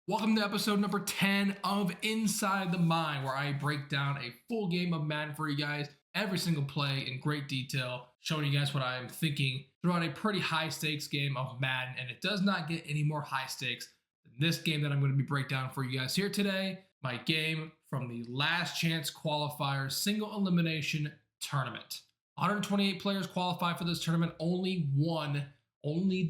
Welcome to episode number 10 of Inside the Mind, where I break down a full game of Madden for you guys, every single play in great detail, showing you guys what I am thinking throughout a pretty high stakes game of Madden. And it does not get any more high stakes than this game that I'm going to be breaking down for you guys here today. My game from the Last Chance Qualifier Single Elimination Tournament. 128 players qualify for this tournament, only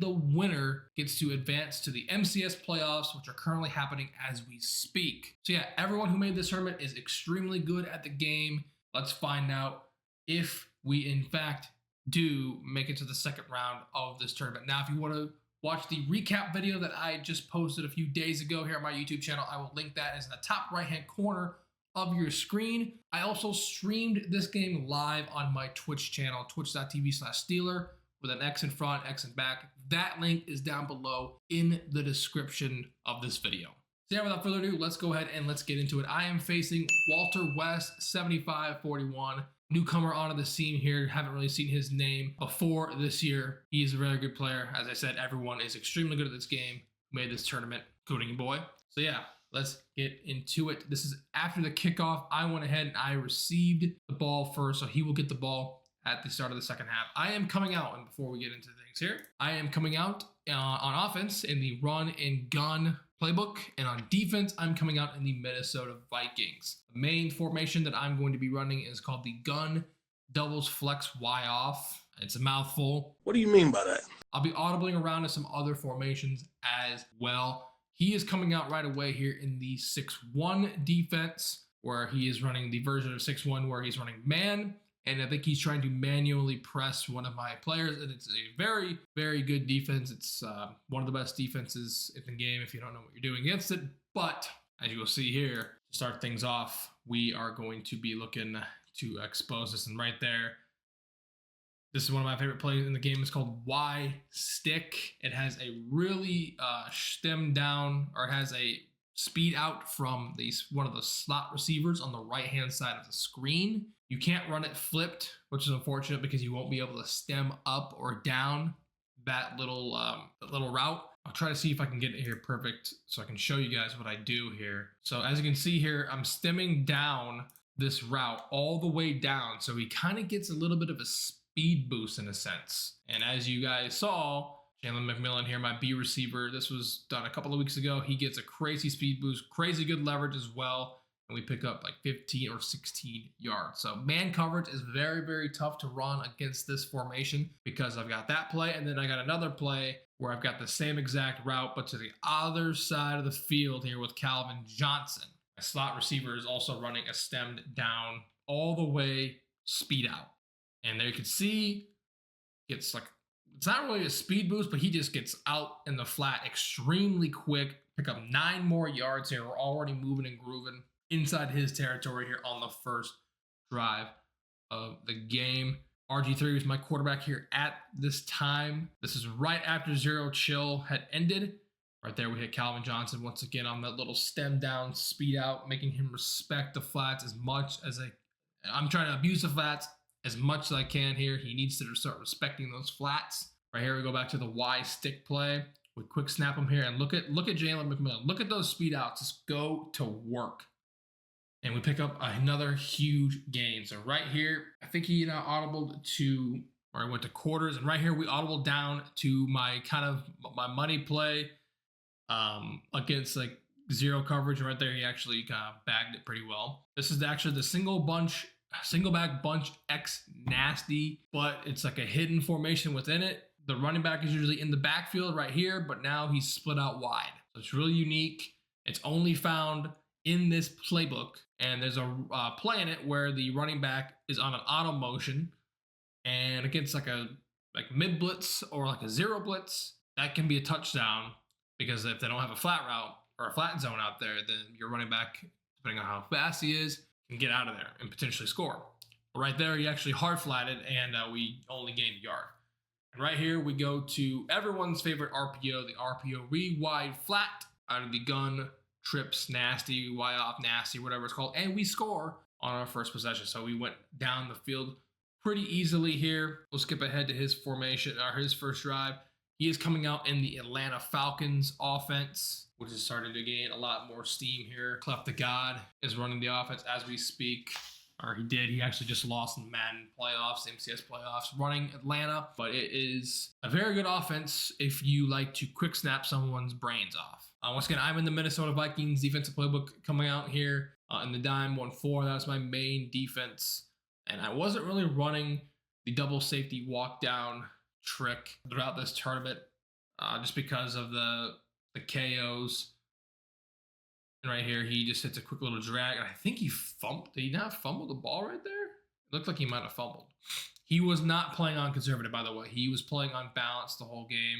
the winner gets to advance to the MCS Playoffs, which are currently happening as we speak. So yeah, everyone who made this tournament is extremely good at the game. Let's find out if we in fact do make it to the second round of this tournament. Now, if you want to watch the recap video that I just posted a few days ago here on my YouTube channel, I will link that as in the top right-hand corner of your screen. I also streamed this game live on my Twitch channel, twitch.tv/Steeler. with an X in front, X in back. That link is down below in the description of this video. So yeah, without further ado, let's go ahead and let's get into it. I am facing Walter West, 7541. Newcomer onto the scene here. Haven't really seen his name before this year. He is a very good player. As I said, everyone is extremely good at this game who made this tournament, including your boy. So yeah, let's get into it. This is after the kickoff. I went ahead and I received the ball first, so he will get the ball at the start of the second half. I am coming out, and before we get into things here, I am coming out on offense in the run and gun playbook, and on defense, I'm coming out in the Minnesota Vikings. The main formation that I'm going to be running is called the gun doubles flex Y off. It's a mouthful. What do you mean by that? I'll be audibling around to some other formations as well. He is coming out right away here in the 6-1 defense, where he is running the version of 6-1 where he's running man. And I think he's trying to manually press one of my players. And it's a very, very good defense. It's one of the best defenses in the game if you don't know what you're doing against it. But as you will see here, to start things off, we are going to be looking to expose this. And right there, this is one of my favorite plays in the game. It's called Y stick. It has a really stem down, or it has a speed out from one of the slot receivers on the right-hand side of the screen. You can't run it flipped, which is unfortunate because you won't be able to stem up or down that little route. I'll try to see if I can get it here perfect so I can show you guys what I do here. So as you can see here, I'm stemming down this route all the way down. So he kind of gets a little bit of a speed boost in a sense. And as you guys saw, Jalen McMillan here, my B receiver, this was done a couple of weeks ago. He gets a crazy speed boost, crazy good leverage as well. And we pick up like 15 or 16 yards. So man coverage is very, very tough to run against this formation because I've got that play. And then I got another play where I've got the same exact route, but to the other side of the field here with Calvin Johnson. My slot receiver is also running a stemmed down all the way speed out. And there you can see it's like, it's not really a speed boost, but he just gets out in the flat extremely quick. Pick up 9 more yards here. We're already moving and grooving inside his territory here on the first drive of the game. RG3 was my quarterback here at this time. This is right after Zero Chill had ended. Right there, we hit Calvin Johnson once again on that little stem down, speed out, making him respect the flats as much as I'm trying to abuse the flats as much as I can here. He needs to start respecting those flats. Right here, we go back to the Y stick play. We quick snap him here, and look at Jalen McMillan. Look at those speed outs. Just go to work. And we pick up another huge gain. So right here, I think he audibled to, or I went to quarters. And right here, we audibled down to my my money play against like zero coverage. And right there, he actually bagged it pretty well. This is actually the single bag bunch X nasty, but it's like a hidden formation within it. The running back is usually in the backfield right here, but now he's split out wide. So it's really unique. It's only found in this playbook, and there's a play in it where the running back is on an auto motion, and against like mid blitz or like a zero blitz, that can be a touchdown, because if they don't have a flat route or a flat zone out there, then your running back, depending on how fast he is, can get out of there and potentially score. But right there, he actually hard flatted, and we only gained a yard. And right here, we go to everyone's favorite RPO, the RPO read wide flat out of the gun. Trips nasty, Y off nasty, whatever it's called, and we score on our first possession. So we went down the field pretty easily here. We'll skip ahead to his formation, or his first drive. He is coming out in the Atlanta Falcons offense, which is starting to gain a lot more steam here. Clef the God is running the offense as we speak. Or he did. He actually just lost in Madden playoffs, MCS playoffs, running Atlanta. But it is a very good offense if you like to quick snap someone's brains off. Once again, I'm in the Minnesota Vikings defensive playbook coming out here in the dime 1-4. That was my main defense. And I wasn't really running the double safety walk down trick throughout this tournament just because of the KOs. And right here, he just hits a quick little drag. And I think he fumbled. Did he not fumble the ball right there? It looked like he might have fumbled. He was not playing on conservative, by the way. He was playing on balance the whole game.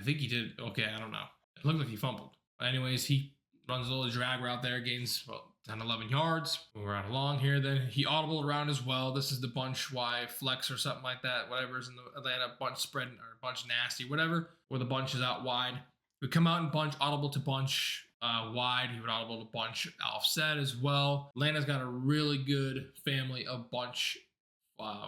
I think he did. Okay, I don't know. It looked like he fumbled. But anyways, he runs a little drag route there, gains 10, 11 yards. Move right along here. Then he audibled around as well. This is the bunch Y flex or something like that. Whatever's in the Atlanta bunch spread or bunch nasty, whatever, where the bunch is out wide. We come out in bunch, audible to bunch wide. He would audible to bunch offset as well. Atlanta's got a really good family of bunch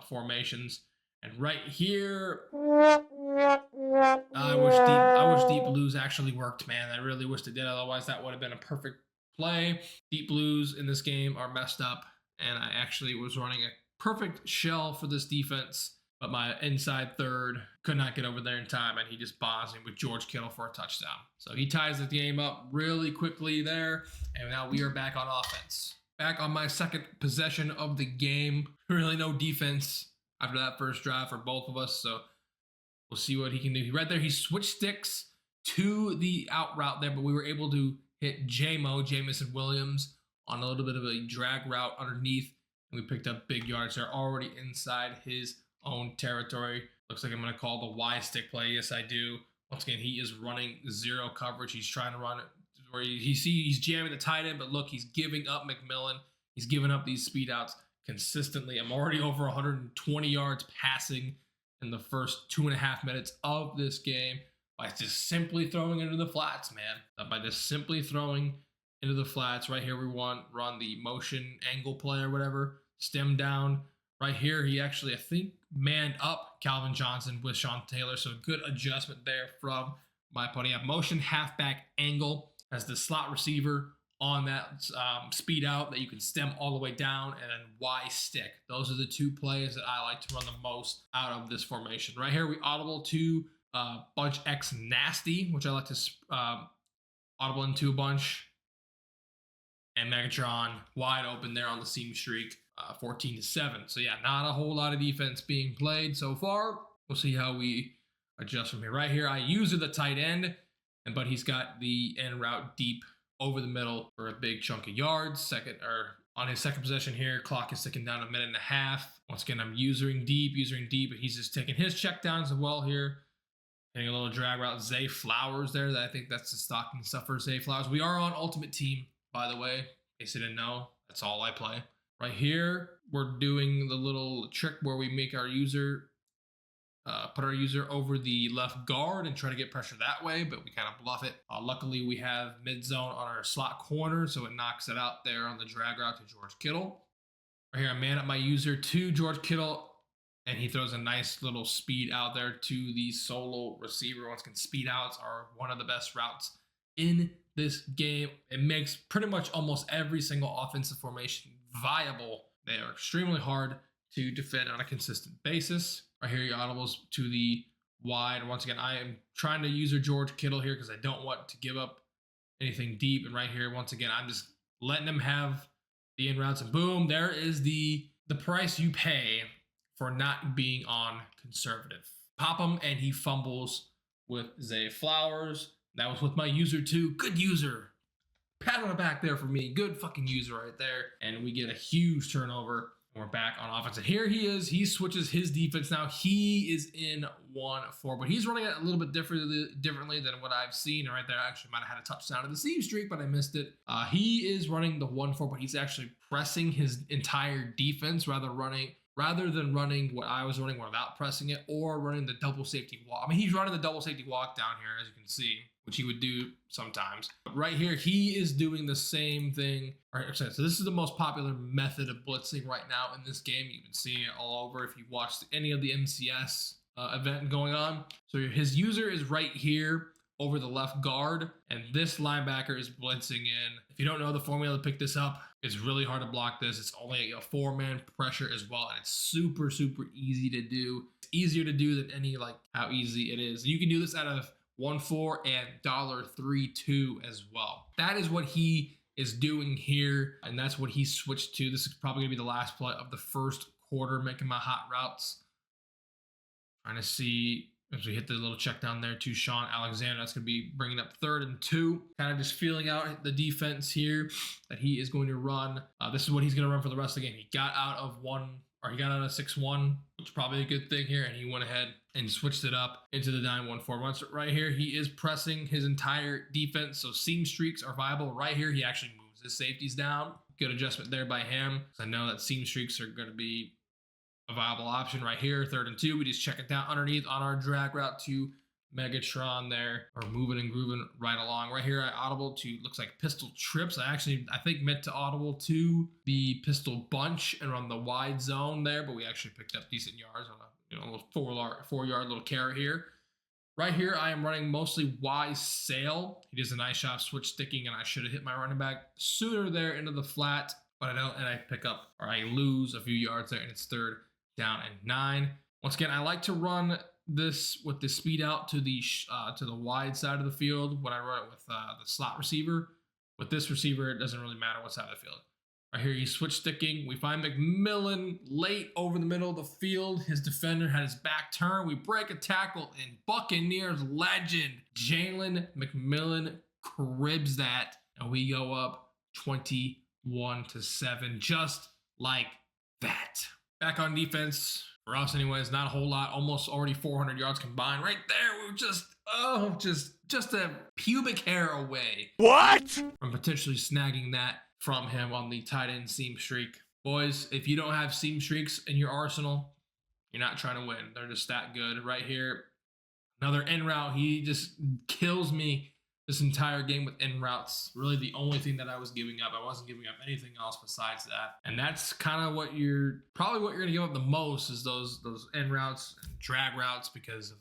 formations. And right here, I wish deep blues actually worked, man. I really wish it did. Otherwise, that would have been a perfect play. Deep blues in this game are messed up, and I actually was running a perfect shell for this defense, but my inside third could not get over there in time, and he just bombs me with George Kittle for a touchdown. So he ties the game up really quickly there, and now we are back on offense. Back on my second possession of the game. Really no defense after that first drive for both of us, so we'll see what he can do. Right there, he switched sticks to the out route there, but we were able to hit Jamison Williams on a little bit of a drag route underneath, and we picked up big yards. They're already inside his own territory. Looks like I'm going to call the Y stick play. Yes, I do. Once again, he is running zero coverage. He's trying to run it where he's jamming the tight end, but look, he's giving up McMillan. He's giving up these speed outs consistently. I'm already over 120 yards passing in the first 2.5 minutes of this game by just simply throwing into the flats, man. By just simply throwing into the flats. Right here, we run the motion angle play or whatever. Stem down. Right here, he actually, I think, manned up Calvin Johnson with Sean Taylor. So good adjustment there from my opponent. Yeah, motion halfback angle as the slot receiver on that speed out that you can stem all the way down, and then Y stick. Those are the two plays that I like to run the most out of this formation. Right here, we audible to bunch X nasty, which I like to audible into a bunch, and Megatron wide open there on the seam streak, 14-7. So yeah, not a whole lot of defense being played so far. We'll see how we adjust from here. Right here, I use the tight end, but he's got the end route deep over the middle for a big chunk of yards. On his second possession here, clock is ticking down 1.5 minutes. Once again, I'm using deep, but he's just taking his check downs as well here. Getting a little drag route. Zay Flowers there. I think that's the stocking stuff for Zay Flowers. We are on Ultimate Team, by the way, in case you didn't know. That's all I play. Right here, we're doing the little trick where we make our user put our user over the left guard and try to get pressure that way, but we kind of bluff it. Luckily, we have mid zone on our slot corner, so it knocks it out there on the drag route to George Kittle. Right here, I man up my user to George Kittle, and he throws a nice little speed out there to the solo receiver. Once again, speed outs are one of the best routes in this game. It makes pretty much almost every single offensive formation viable. They are extremely hard to defend on a consistent basis. Right here, he audibles to the wide. Once again, I am trying to use George Kittle here because I don't want to give up anything deep. And right here, once again, I'm just letting him have the in routes, and boom, there is the price you pay for not being on conservative. Pop him, and he fumbles with Zay Flowers. That was with my user too. Good user. Pat on the back there for me. Good fucking user right there. And we get a huge turnover. We're back on offense. And here he is. He switches his defense now. He is in 1-4, but he's running it a little bit differently than what I've seen. Right there, I actually might have had a touchdown to the seam streak, but I missed it. He is running the 1-4, but he's actually pressing his entire defense rather than running what I was running without pressing it, or running the double safety walk. I mean, he's running the double safety walk down here, as you can see, which he would do sometimes. But right here, he is doing the same thing. All right, so this is the most popular method of blitzing right now in this game. You've been seeing it all over. If you watched any of the MCS event going on. So his user is right here over the left guard, and this linebacker is blitzing in. If you don't know the formula to pick this up, it's really hard to block this. It's only a 4-man pressure as well, and it's super, super easy to do. It's easier to do than how easy it is. You can do this out of 1-4 and $3-2 as well. That is what he is doing here, and that's what he switched to. This is probably gonna be the last play of the first quarter, making my hot routes. Trying to see as we hit the little check down there to Sean Alexander. That's going to be bringing up 3rd and 2. Kind of just feeling out the defense here that he is going to run. This is what he's going to run for the rest of the game. He got out of 6-1, which is probably a good thing here, and he went ahead and switched it up into the 9-1-4. Once right here, he is pressing his entire defense, so seam streaks are viable. Right here, he actually moves his safeties down. Good adjustment there by him. I know that seam streaks are going to be a viable option right here. 3rd and 2. We just check it down underneath on our drag route to Megatron there, or moving and grooving right along. Right here, I audible to looks like pistol trips. I think meant to audible to the pistol bunch and run the wide zone there, but we actually picked up decent yards on a little 4-yard little carry here. Right here, I am running mostly Y sail. He does a nice job switch sticking, and I should have hit my running back sooner there into the flat, but I don't, and I pick up, or I lose a few yards there, and it's 3rd down and 9. Once again, I like to run this with the speed out to the wide side of the field when I run it with the slot receiver. With this receiver, it doesn't really matter what side of the field. Right here, he's switch sticking. We find McMillan late over the middle of the field. His defender had his back turned. We break a tackle, and Buccaneers legend Jalen McMillan cribs that, and we go up 21-7, just like that. Back on defense, for us anyways, not a whole lot. Almost already 400 yards combined. Right there, we were just a pubic hair away. What? From potentially snagging that from him on the tight end seam streak. Boys, if you don't have seam streaks in your arsenal, you're not trying to win. They're just that good. Right here, another end route. He just kills me this entire game with end routes. Really the only thing that I was giving up. I wasn't giving up anything else besides that. And that's kind of what you're going to give up the most, is those end routes and drag routes, because of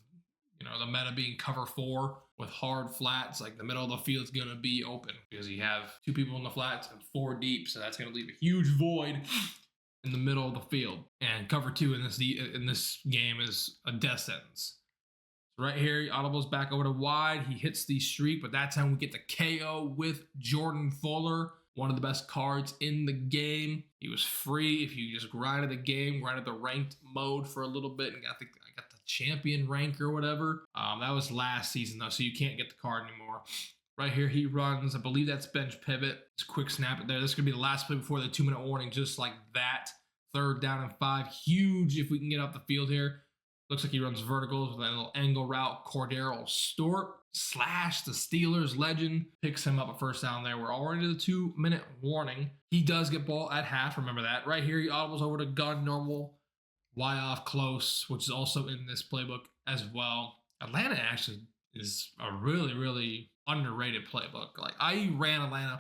the meta being cover 4 with hard flats. Like the middle of the field is going to be open because you have 2 people in the flats and 4 deep. So that's going to leave a huge void in the middle of the field. And cover 2 in this game is a death sentence. Right here, he audibles back over to wide. He hits the streak, but that time we get the KO with Jordan Fuller, one of the best cards in the game. He was free if you just grinded the game, grinded the ranked mode for a little bit, and got the champion rank or whatever. That was last season though, so you can't get the card anymore. Right here, he runs, I believe that's bench pivot. It's quick snap it there. This is gonna be the last play before the 2-minute warning, just like that. 3rd down and 5, huge if we can get up the field here. Looks like he runs verticals with a little angle route. Cordero Stewart slash the Steelers legend picks him up a 1st down there. We're already to the 2-minute warning. He does get ball at half. Remember that. Right here, he audibles over to gun normal, Y off close, which is also in this playbook as well. Atlanta actually is a really, really underrated playbook. Like, I ran Atlanta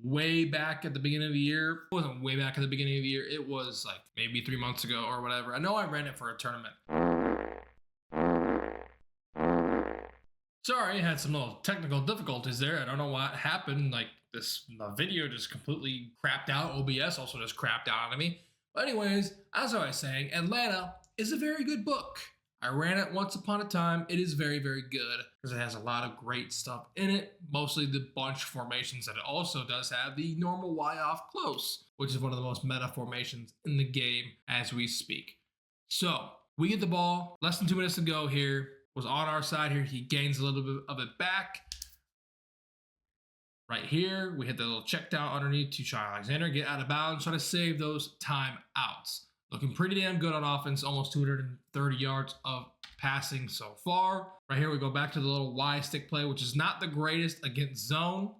way back at the beginning of the year. It wasn't way back at the beginning of the year. It was like maybe 3 months ago or whatever. I know I ran it for a tournament. Sorry, I had some little technical difficulties there. I don't know what happened. Like, the video just completely crapped out. OBS also just crapped out on me. But anyways, as I was saying, Atlanta is a very good book. I ran it once upon a time. It is very, very good because it has a lot of great stuff in it. Mostly the bunch formations, that it also does have the normal Y off close, which is one of the most meta formations in the game as we speak. So we get the ball, less than 2 minutes to go here. Was on our side here. He gains a little bit of it back. Right here, we hit the little check down underneath to Sean Alexander. Get out of bounds, try to save those timeouts. Looking pretty damn good on offense. Almost 230 yards of passing so far. Right here, we go back to the little Y stick play, which is not the greatest against zone.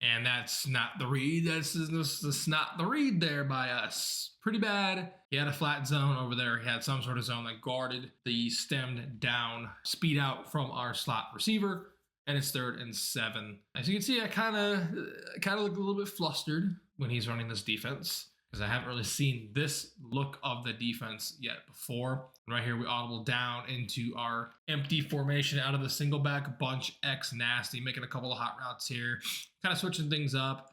And that's not the read. That's not the read there by us. Pretty bad. He had a flat zone over there. He had some sort of zone that guarded the stemmed down speed out from our slot receiver. And it's 3rd and 7. As you can see, I kind of look a little bit flustered when he's running this defense, because I haven't really seen this look of the defense yet before. Right here, we audible down into our empty formation out of the single back bunch X nasty, making a couple of hot routes here, kind of switching things up.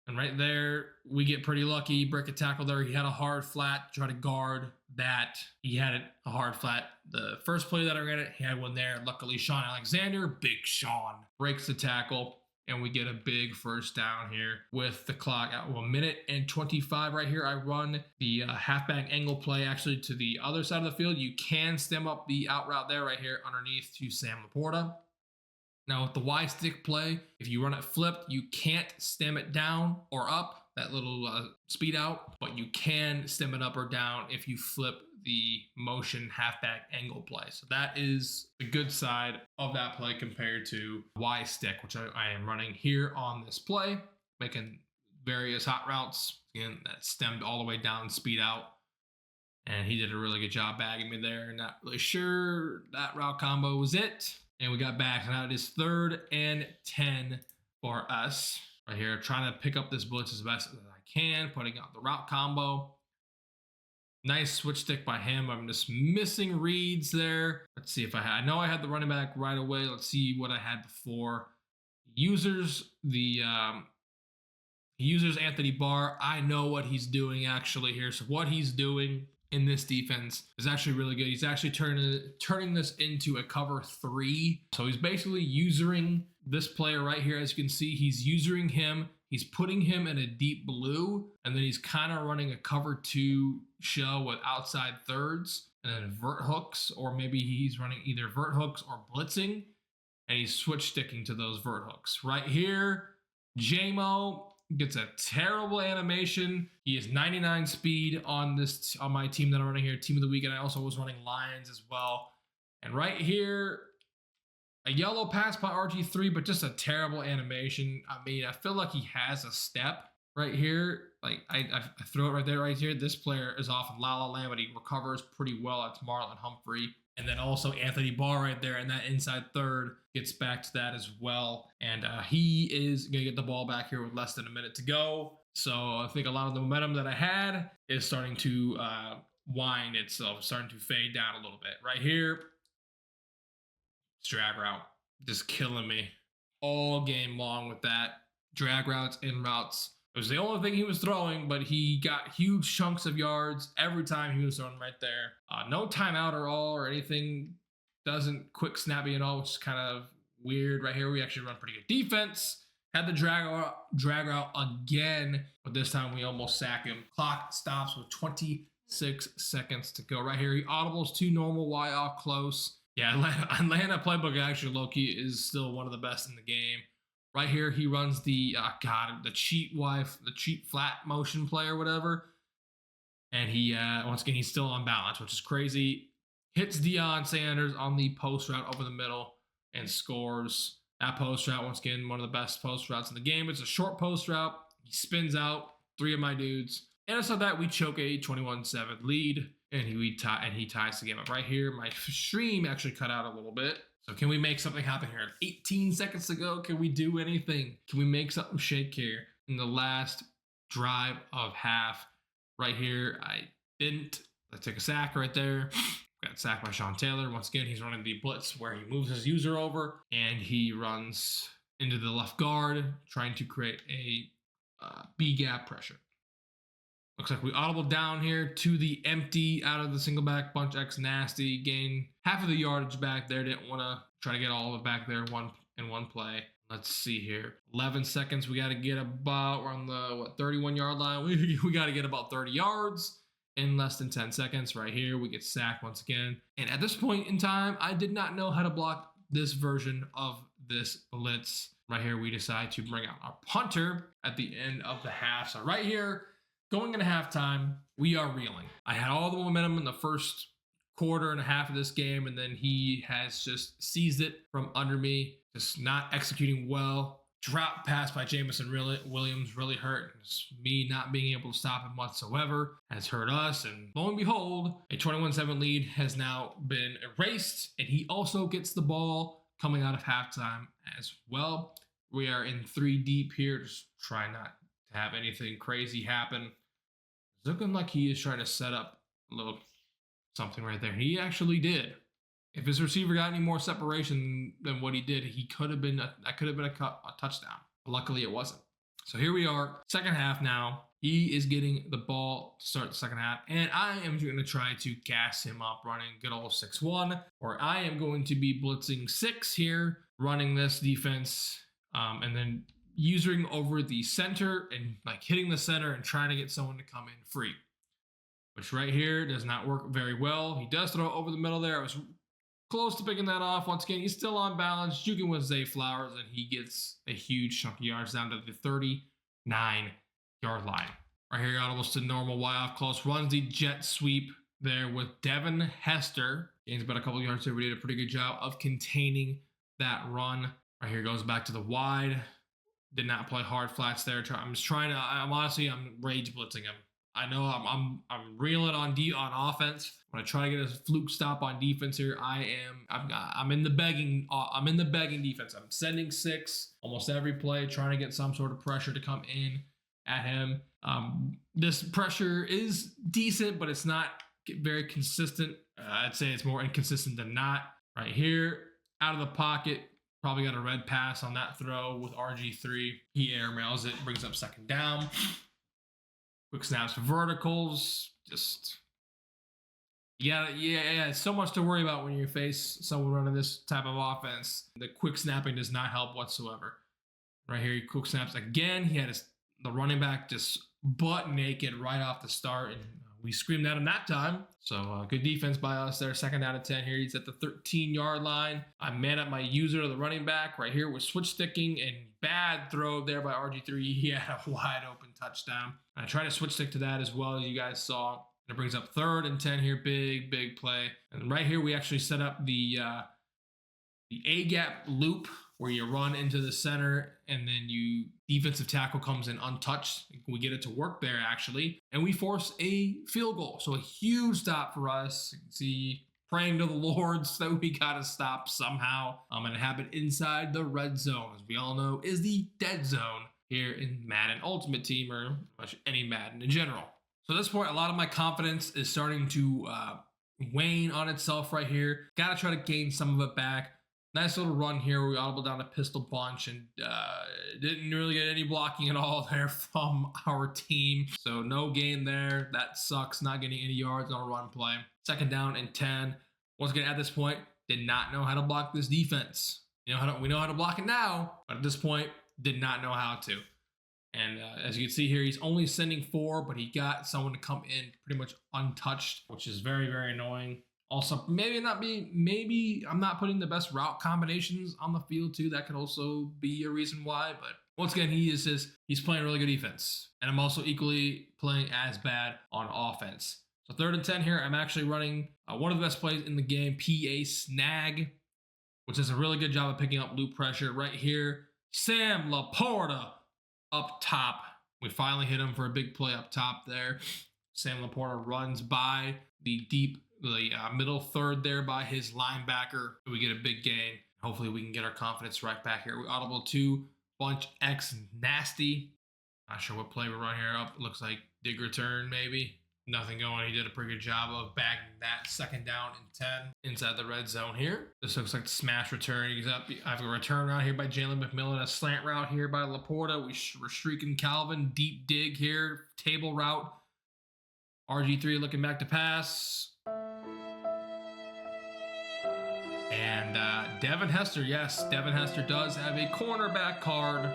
And right there, we get pretty lucky. Break a tackle there. He had a hard flat, try to guard that. He had a hard flat. The first play that I ran it, he had one there. Luckily, Sean Alexander, Big Sean, breaks the tackle. And we get a big first down here with the clock at 1 minute and 25 right here. I run the halfback angle play actually to the other side of the field. You can stem up the out route there right here underneath to Sam Laporta. Now with the Y stick play, if you run it flipped, you can't stem it down or up, that little speed out, but you can stem it up or down if you flip the motion halfback angle play. So that is the good side of that play compared to Y stick, which I am running here on this play, making various hot routes. Again, that stemmed all the way down, speed out. And he did a really good job bagging me there. Not really sure that route combo was it. And we got back. Now it is 3rd and 10 for us. Right here, trying to pick up this blitz as best as I can, putting out the route combo. Nice switch stick by him. I'm just missing reads there. Let's see if I know I had the running back right away. Let's see what I had before. Users Anthony Barr. I know what he's doing actually here. So what he's doing in this defense is actually really good. He's actually turning this into a cover 3. So he's basically usering this player right here. As you can see, he's using him. He's putting him in a deep blue, and then he's kind of running a cover 2 shell with outside thirds and then vert hooks, or maybe he's running either vert hooks or blitzing, and he's switch sticking to those vert hooks. Right here, JMO gets a terrible animation. He is 99 speed on my team that I'm running here, team of the week, and I also was running Lions as well. And right here, a yellow pass by RG3, but just a terrible animation. I mean, I feel like he has a step right here. Like I throw it right there, right here. This player is off in La La Land, but he recovers pretty well. It's Marlon Humphrey. And then also Anthony Barr right there, and that inside third gets back to that as well. And he is going to get the ball back here with less than a minute to go. So I think a lot of the momentum that I had is starting to wind itself, starting to fade down a little bit. Right here, drag route, just killing me all game long with that. Drag routes, in routes. It was the only thing he was throwing, but he got huge chunks of yards every time he was throwing right there. No timeout at all or anything. Doesn't quick snap me at all, which is kind of weird. Right here, we actually run pretty good defense. Had the drag route again, but this time we almost sack him. Clock stops with 26 seconds to go. Right here, he audibles 2 normal Y off close. Yeah, Atlanta playbook actually low-key is still one of the best in the game. Right here, he runs the cheat flat motion play or whatever. And he, once again, he's still on balance, which is crazy. Hits Deion Sanders on the post route over the middle and scores. That post route, once again, one of the best post routes in the game. It's a short post route. He spins out 3 of my dudes. And so that we choke a 21-7 lead. And he ties the game up. Right here, my stream actually cut out a little bit. So can we make something happen here? 18 seconds to go. Can we do anything? Can we make something shake here in the last drive of half? Right here, I didn't. I took a sack right there. Got sacked by Sean Taylor. Once again, he's running the blitz where he moves his user over and he runs into the left guard, trying to create a B-gap pressure. Looks like we audible down here to the empty out of the single back bunch X nasty. Gain half of the yardage back there. Didn't want to try to get all of it back there in one play. Let's see here. 11 seconds. We got to get about, we're on the 31-yard line. We got to get about 30 yards in less than 10 seconds. Right here, we get sacked once again. And at this point in time, I did not know how to block this version of this blitz. Right here, we decide to bring out our punter at the end of the half. So right here, going into halftime, we are reeling. I had all the momentum in the first quarter and a half of this game, and then he has just seized it from under me, just not executing well. Drop pass by Jamison Williams really hurt. Just me not being able to stop him whatsoever has hurt us, and lo and behold, a 21-7 lead has now been erased, and he also gets the ball coming out of halftime as well. We are in 3 deep here, just try not to have anything crazy happen. Looking like he is trying to set up a little something right there. He actually did. If his receiver got any more separation than what he did, he could have been that could have been a touchdown. But luckily, it wasn't. So here we are, second half now. He is getting the ball to start the second half, and I am going to try to gas him up running good old 6-1, or I am going to be blitzing 6 here, running this defense, and then using over the center and like hitting the center and trying to get someone to come in free, which right here does not work very well. He does throw over the middle there. I was close to picking that off. Once again, he's still on balance. Juking with Zay Flowers, and he gets a huge chunk of yards down to the 39-yard line. Right here, almost to normal Y off close. Runs the jet sweep there with Devin Hester. Gains about a couple yards here. We did a pretty good job of containing that run. Right here goes back to the wide. Did not play hard flats there. I'm just trying to. I'm rage blitzing him. I know I'm reeling on offense. When I try to get a fluke stop on defense here, I'm in the begging defense. I'm sending 6 almost every play, trying to get some sort of pressure to come in at him. This pressure is decent, but it's not very consistent. I'd say it's more inconsistent than not. Right here, out of the pocket, probably got a red pass on that throw with RG3. He airmails it, brings up second down. Quick snaps for verticals. Just yeah. So much to worry about when you face someone running this type of offense. The quick snapping does not help whatsoever. Right here, he quick snaps again. He had the running back just butt naked right off the start, and we screamed at him that time. So good defense by us there. Second down and 10 here. He's at the 13-yard line. I man up my user to the running back. Right here with switch sticking and bad throw there by RG3. He had a wide open touchdown. I tried to switch stick to that as well, as you guys saw. And it brings up 3rd and 10 here. Big play. And right here we actually set up the A-gap loop where you run into the center and then defensive tackle comes in untouched. We get it to work there actually, and we force a field goal. So a huge stop for us. You can see praying to the Lord so we got to stop somehow. And it happened inside the red zone, as we all know is the dead zone here in Madden Ultimate Team, or any Madden in general. So at this point, a lot of my confidence is starting to wane on itself right here. Got to try to gain some of it back. Nice little run here. We audible down a pistol bunch and didn't really get any blocking at all there from our team. So no gain there. That sucks. Not getting any yards on a run play. Second down and 10. Once again, at this point, did not know how to block this defense. We know how to block it now, but at this point, did not know how to. And as you can see here, he's only sending 4, but he got someone to come in pretty much untouched, which is very annoying. Also, maybe I'm not putting the best route combinations on the field too. That could also be a reason why. But once again, he's playing really good defense, and I'm also equally playing as bad on offense. So 3rd and 10 here. I'm actually running one of the best plays in the game, PA snag, which is a really good job of picking up loop pressure right here. Sam Laporta up top. We finally hit him for a big play up top there. Sam Laporta runs by the middle third there by his linebacker. We get a big gain. Hopefully we can get our confidence right back here. We audible to bunch X nasty. Not sure what play we're running here up. It looks like dig return maybe. Nothing going. He did a pretty good job of bagging that. Second down and 10 inside the red zone here. This looks like the smash return. He's up. I have a return route here by Jalen McMillan. A slant route here by Laporta. We're streaking Calvin. Deep dig here. Table route. RG3 looking back to pass. And Devin Hester, yes, Devin Hester does have a cornerback card.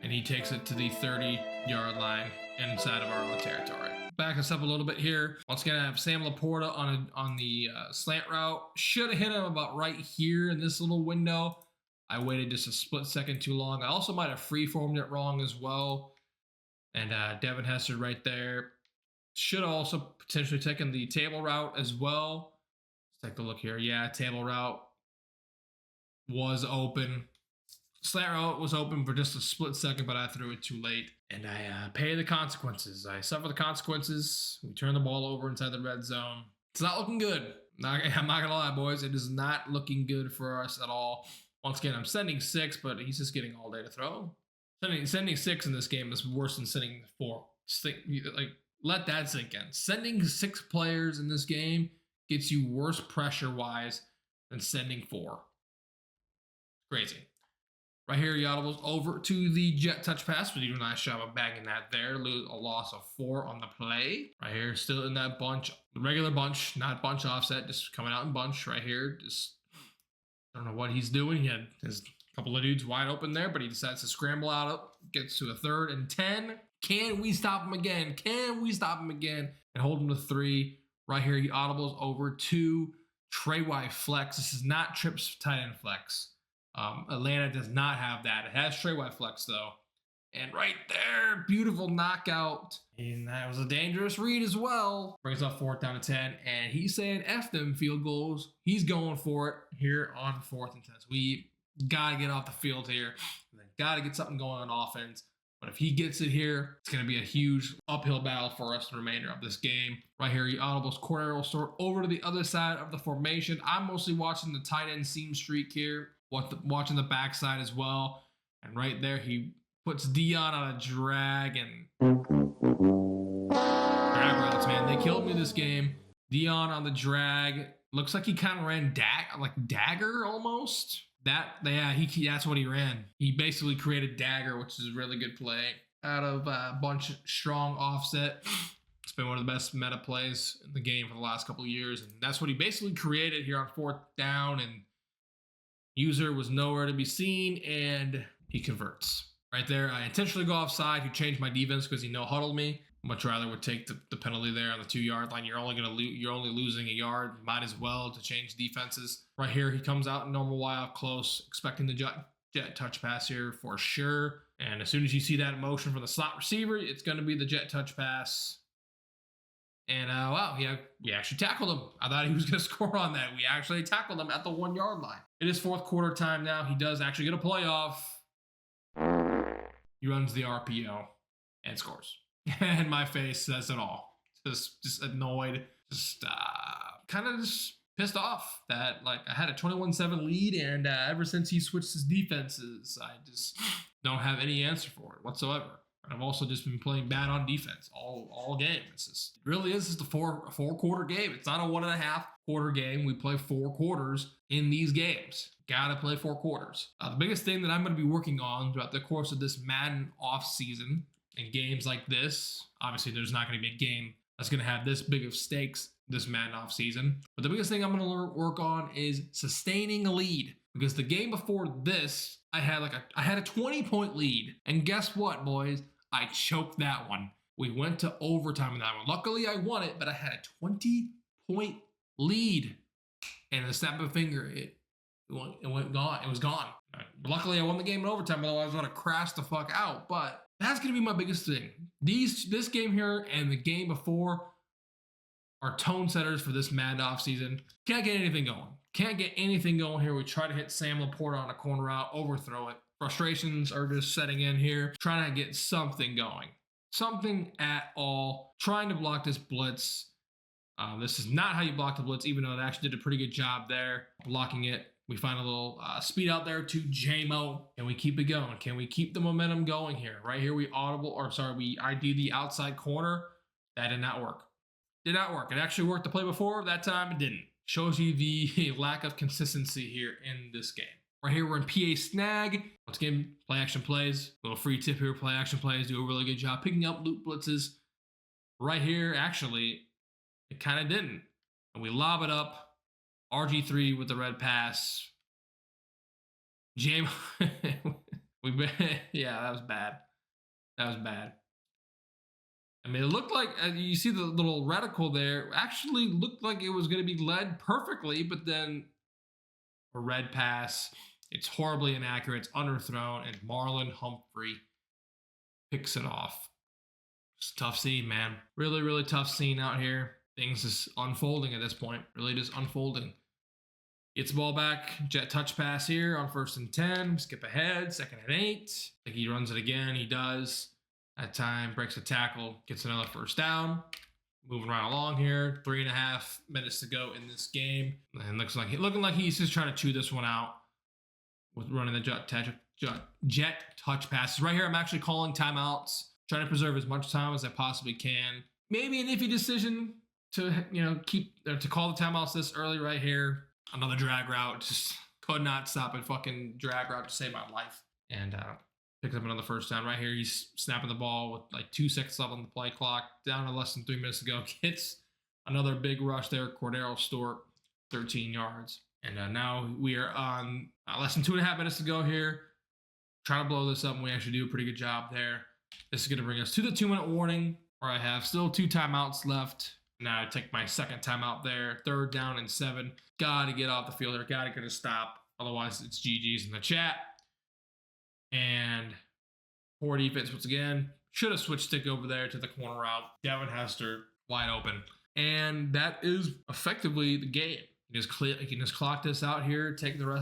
And he takes it to the 30-yard line inside of our own territory. Back us up a little bit here. Once again, I have Sam Laporta on the slant route. Should have hit him about right here in this little window. I waited just a split second too long. I also might have freeformed it wrong as well. And Devin Hester right there. Should have also potentially taken the table route as well. Let's take a look here. Yeah, table route was open. Slant route was open for just a split second, but I threw it too late. And I pay the consequences. I suffer the consequences. We turn the ball over inside the red zone. It's not looking good. I'm not going to lie, boys. It is not looking good for us at all. Once again, I'm sending 6, but he's just getting all day to throw. Sending 6 in this game is worse than sending 4. Like, let that sink in. Sending 6 players in this game gets you worse pressure-wise than sending 4. Crazy. Right here, he audibles over to the jet touch pass, but you do a nice job of bagging that there. Lose a loss of 4 on the play. Right here, still in that bunch, the regular bunch, not bunch offset, just coming out in bunch right here. Just don't know what he's doing. He had his couple of dudes wide open there, but he decides to scramble out up, gets to a 3rd and 10. Can we stop him again? Can we stop him again? And hold him to 3. Right here, he audibles over to Trey White flex. This is not Trips tight end flex. Atlanta does not have that. It has Trey White flex though. And right there, beautiful knockout. And that was a dangerous read as well. Brings up 4th down to 10. And he's saying F them field goals. He's going for it here on 4th and 10. So we got to get off the field here. Got to get something going on offense. But if he gets it here, it's going to be a huge uphill battle for us the remainder of this game. Right here, he audibles Cordero Store over to the other side of the formation. I'm mostly watching the tight end seam streak here. Watching the backside as well. And right there, he puts Dion on a drag and drag routes, man. They killed me this game. Dion on the drag. Looks like he kind of ran dagger almost. That's what he ran. He basically created dagger, which is a really good play out of a bunch of strong offset. It's been one of the best meta plays in the game for the last couple of years. And that's what he basically created here on 4th down. And user was nowhere to be seen, and he converts. Right there, I intentionally go offside. He changed my defense because he no-huddled me. Much rather would take the penalty there on the 2-yard line. You're only losing a yard. Might as well to change defenses. Right here, he comes out in normal Y off close, expecting the jet touch pass here for sure. And as soon as you see that motion from the slot receiver, it's going to be the jet touch pass. And wow, we actually tackled him. I thought he was going to score on that. We actually tackled him at the 1-yard line. It is 4th quarter time now. He does actually get a playoff. He runs the RPO and scores. And my face says it all. Just annoyed. Just kind of just pissed off that I had a 21-7 lead, and ever since he switched his defenses, I just don't have any answer for it whatsoever. I've also just been playing bad on defense all game. It really is just a four quarter game. It's not a 1.5 quarter game. We play 4 quarters in these games. Gotta play 4 quarters. The biggest thing that I'm going to be working on throughout the course of this Madden off season and games like this, obviously there's not going to be a game that's going to have this big of stakes this Madden off season. But the biggest thing I'm going to work on is sustaining a lead, because the game before this, I had a 20-point lead, and guess what, boys? I choked that one. We went to overtime in that one. Luckily, I won it, but I had a 20-point lead. And the snap of a finger, it went gone. It was gone. Luckily, I won the game in overtime, otherwise I would have crashed the fuck out. But that's going to be my biggest thing. This game here and the game before are tone setters for this Madden offseason. Can't get anything going. Can't get anything going here. We try to hit Sam Laporta on a corner route, overthrow it. Frustrations are just setting in here, trying to get something going. Something at all. Trying to block this blitz. This is not how you block the blitz, even though it actually did a pretty good job there blocking it. We find a little speed out there to JMO. Can we keep it going? Can we keep the momentum going here? Right here, we ID the outside corner. That did not work. Did not work. It actually worked the play before. That time it didn't. Shows you the lack of consistency here in this game. Right here, we're in PA snag. Once again, play action plays. Little free tip here, play action plays. Do a really good job picking up loop blitzes. Right here, actually, it kind of didn't. And we lob it up. RG3 with the red pass. Yeah, that was bad. That was bad. I mean, it looked like, you see the little reticle there, actually looked like it was going to be led perfectly, but then a red pass. It's horribly inaccurate. It's underthrown, and Marlon Humphrey picks it off. It's a tough scene, man. Really, really tough scene out here. Things just unfolding at this point. Really just unfolding. Gets the ball back. Jet touch pass here on 1st and 10. Skip ahead. 2nd and 8. I think he runs it again. He does. That time, breaks a tackle. Gets another 1st down. Moving right along here. 3.5 minutes to go in this game. And looking like he's just trying to chew this one out with running the jet touch passes. Right here, I'm actually calling timeouts. trying to preserve as much time as I possibly can. Maybe an iffy decision to, to call the timeouts this early right here. Another drag route, just could not stop a fucking drag route to save my life. And picks up another first down right here. He's snapping the ball with like 2 seconds left on the play clock, down to less than 3 minutes to go. Gets another big rush there. Cordero Stewart, 13 yards. And now we are on less than 2.5 minutes to go here. Trying to blow this up, and we actually do a pretty good job there. This is going to bring us to the 2-minute warning, where I have still 2 timeouts left. Now I take my second timeout there. 3rd down and 7. Got to get off the field there. Got to get a stop. Otherwise, it's GG's in the chat. And poor defense once again. Should have switched stick over there to the corner route. Devin Hester wide open. And that is effectively the game. You can just clock this out here, take my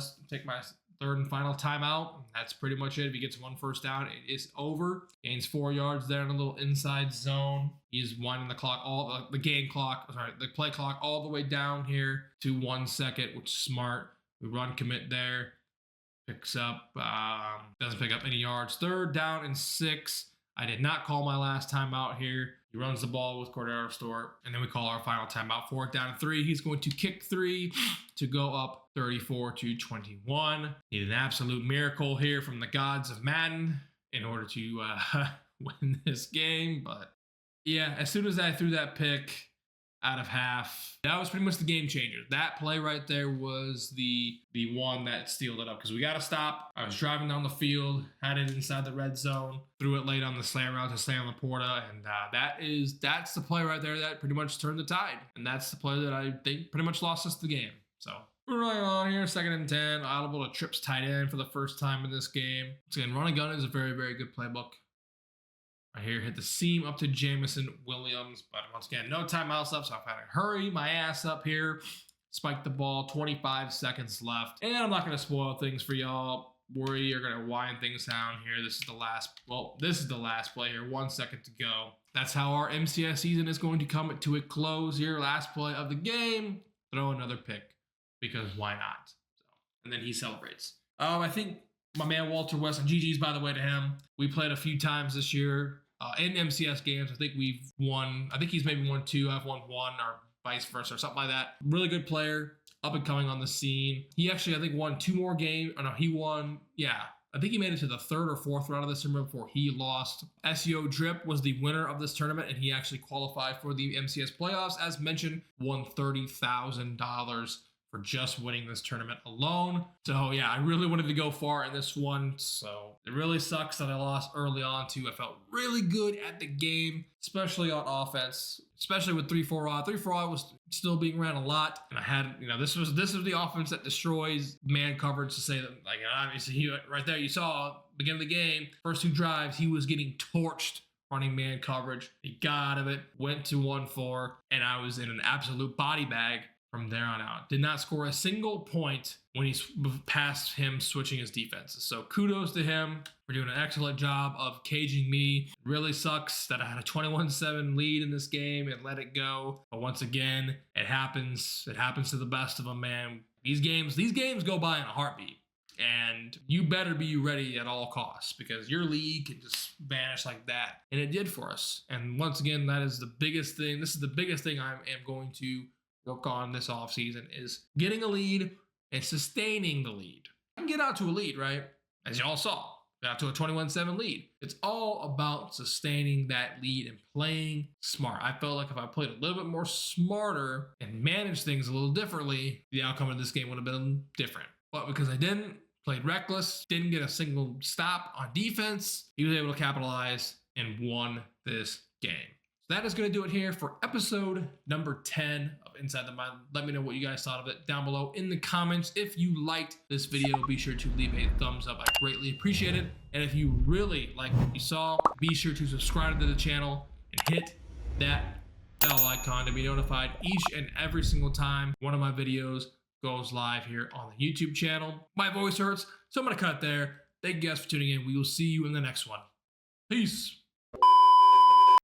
3rd and final timeout. That's pretty much it. If he gets 1 first down, it is over. Gains 4 yards there in a little inside zone. He's winding the clock, the play clock all the way down here to 1 second, which is smart. We run commit there. Doesn't pick up any yards. 3rd down and 6. I did not call my last timeout here. He runs the ball with Cordero Stewart, and then we call our final timeout. 4th down and 3. He's going to kick 3 to go up 34-21. Need an absolute miracle here from the gods of Madden in order to win this game. But yeah, as soon as I threw that pick out of half, that was pretty much the game changer. That play right there was the one that sealed it up, because we got to stop. I was driving down the field, had it inside the red zone, threw it late on the slant route to Sam Laporta, and that's the play right there that pretty much turned the tide. And that's the play that I think pretty much lost us the game. So we're running on here, 2nd and 10, audible to trips tight end for the first time in this game. Once again, run and gun is a very, very good playbook. Right here, hit the seam up to Jamison Williams. But once again, no timeouts left, so I've got to hurry my ass up here. Spike the ball, 25 seconds left. And I'm not going to spoil things for y'all. We are going to wind things down here. This is the last play here. 1 second to go. That's how our MCS season is going to come to a close here. Last play of the game. Throw another pick, because why not? And then he celebrates. I think my man Walter West, and GG's by the way to him. We played a few times this year. In MCS games, I think we've won. I think he's maybe won 2. I've won 1, or vice versa, or something like that. Really good player, up and coming on the scene. He actually, I think, won 2 more games. Oh, no, he won. Yeah, I think he made it to the 3rd or 4th round of this tournament before he lost. SEO Drip was the winner of this tournament, and he actually qualified for the MCS playoffs. As mentioned, won $30,000 for just winning this tournament alone. So yeah, I really wanted to go far in this one. So it really sucks that I lost early on too. I felt really good at the game, especially on offense, especially with 3-4 odd. 3-4 odd was still being ran a lot. And I had, this was the offense that destroys man coverage, to say that, like, obviously right there, you saw beginning of the game, first 2 drives, he was getting torched running man coverage. He got out of it, went to 1-4, and I was in an absolute body bag from there on out. Did not score a single point when he's past him switching his defenses. So kudos to him for doing an excellent job of caging me. It really sucks that I had a 21-7 lead in this game and let it go. But once again, it happens. It happens to the best of them, man. These games go by in a heartbeat. And you better be ready at all costs, because your league can just vanish like that. And it did for us. And once again, that is the biggest thing. This is the biggest thing I am going to work on this offseason, is getting a lead and sustaining the lead. I can get out to a lead, right? As y'all saw, got out to a 21-7 lead. It's all about sustaining that lead and playing smart. I felt like if I played a little bit more smarter and managed things a little differently, the outcome of this game would have been different. But because I didn't, played reckless, didn't get a single stop on defense, he was able to capitalize and won this game. So that is going to do it here for episode number 10 of Inside the Mind. Let me know what you guys thought of it down below in the comments. If you liked this video, be sure to leave a thumbs up. I greatly appreciate it. And if you really like what you saw, be sure to subscribe to the channel and hit that bell icon to be notified each and every single time one of my videos goes live here on the YouTube channel. My voice hurts, so I'm going to cut there. Thank you guys for tuning in. We will see you in the next one. Peace.